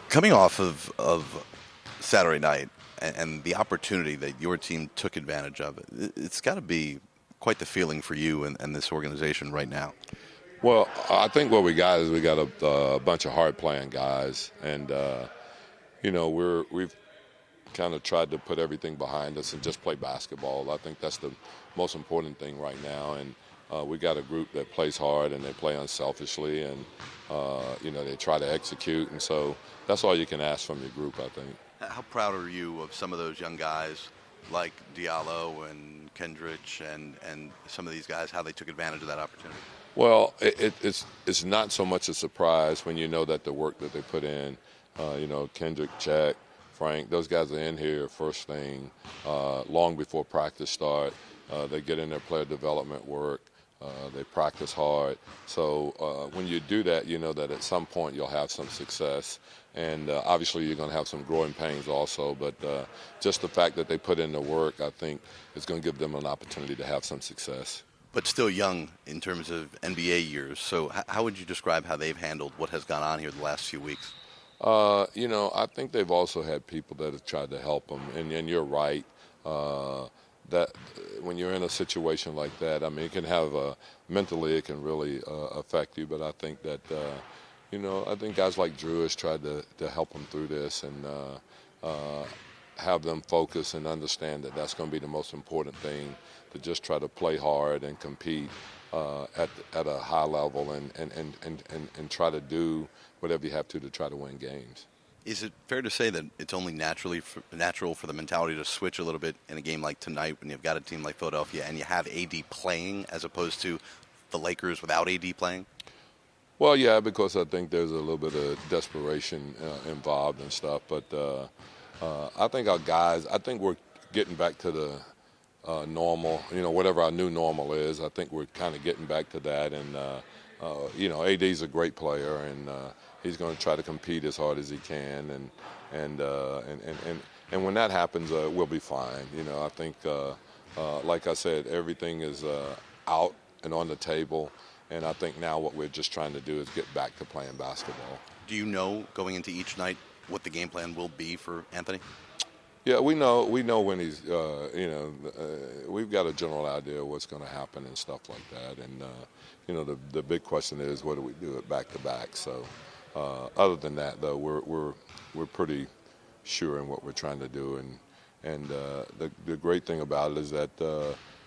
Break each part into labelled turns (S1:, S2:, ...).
S1: Coming off of Saturday night and the opportunity that your team took advantage of, it's got to be quite the feeling for you and this organization right now.
S2: Well, I think what we got is we got a bunch of hard-playing guys, and we've kind of tried to put everything behind us and just play basketball. I think that's the most important thing right now, and we got a group that plays hard and they play unselfishly, and they try to execute, and so that's all you can ask from your group, I think.
S1: How proud are you of some of those young guys like Diallo and Kendrick and some of these guys, how they took advantage of that opportunity?
S2: Well, it's not so much a surprise when you know that the work that they put in, Kendrick, Jack, Frank, those guys are in here first thing, long before practice start. They get in their player development work. They practice hard. So when you do that, you know that at some point you'll have some success. And obviously you're going to have some growing pains also. But just the fact that they put in the work, I think, is going to give them an opportunity to have some success.
S1: But still young in terms of NBA years. So how would you describe how they've handled what has gone on here the last few weeks?
S2: I think they've also had people that have tried to help them. And you're right. That when you're in a situation like that, I mean, it can have mentally, it can really affect you. But I think that, I think guys like Drew has tried to help them through this and have them focus and understand that that's going to be the most important thing, to just try to play hard and compete at a high level and try to do whatever you have to try to win games.
S1: Is it fair to say that it's only natural for the mentality to switch a little bit in a game like tonight when you've got a team like Philadelphia and you have AD playing as opposed to the Lakers without AD playing?
S2: Well, yeah, because I think there's a little bit of desperation involved and stuff. But I think our guys, I think we're getting back to the normal, whatever our new normal is. I think we're kind of getting back to that. And, AD's a great player, and he's going to try to compete as hard as he can. And when that happens, we'll be fine. I think, like I said, everything is out and on the table. And I think now what we're just trying to do is get back to playing basketball.
S1: Do you know going into each night what the game plan will be for Anthony?
S2: Yeah, we know when he's, we've got a general idea of what's going to happen and stuff like that. And, the big question is, what do we do it back to back? So other than that, though, we're pretty sure in what we're trying to do. And the great thing about it is that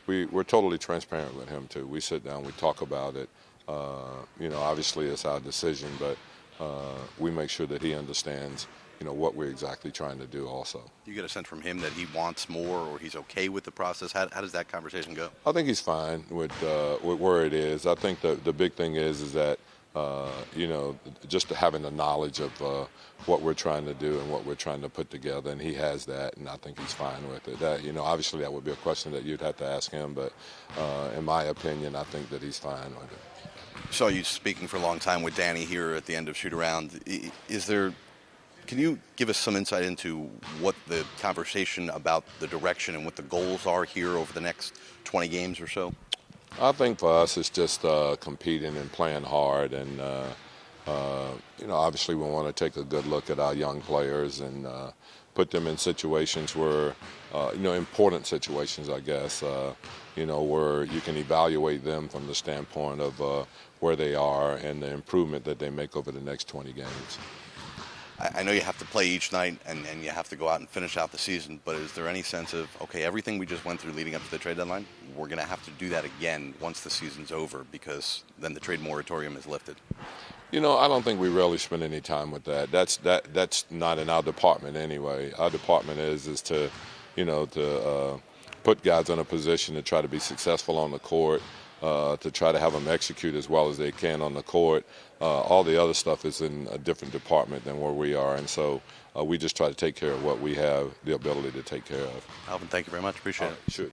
S2: we're totally transparent with him, too. We sit down, we talk about it. Obviously it's our decision, but we make sure that he understands what we're exactly trying to do also.
S1: You get a sense from him that he wants more or he's okay with the process? How does that conversation go?
S2: I think he's fine with where it is. I think the big thing is that, just having the knowledge of what we're trying to do and what we're trying to put together, and he has that, and I think he's fine with it. That, obviously that would be a question that you'd have to ask him, but in my opinion, I think that he's fine with it.
S1: Saw you speaking for a long time with Danny here at the end of shoot-around. Can you give us some insight into what the conversation about the direction and what the goals are here over the next 20 games or so?
S2: I think for us it's just competing and playing hard, and obviously we want to take a good look at our young players and put them in situations where, important situations, I guess, where you can evaluate them from the standpoint of where they are and the improvement that they make over the next 20 games.
S1: I know you have to play each night and you have to go out and finish out the season, but is there any sense of, okay, everything we just went through leading up to the trade deadline, we're going to have to do that again once the season's over because then the trade moratorium is lifted?
S2: I don't think we really spend any time with that. That's not in our department anyway. Our department is to put guys in a position to try to be successful on the court, to try to have them execute as well as they can on the court. All the other stuff is in a different department than where we are, and so we just try to take care of what we have the ability to take care of.
S1: Alvin, thank you very much. Appreciate it.
S2: Sure.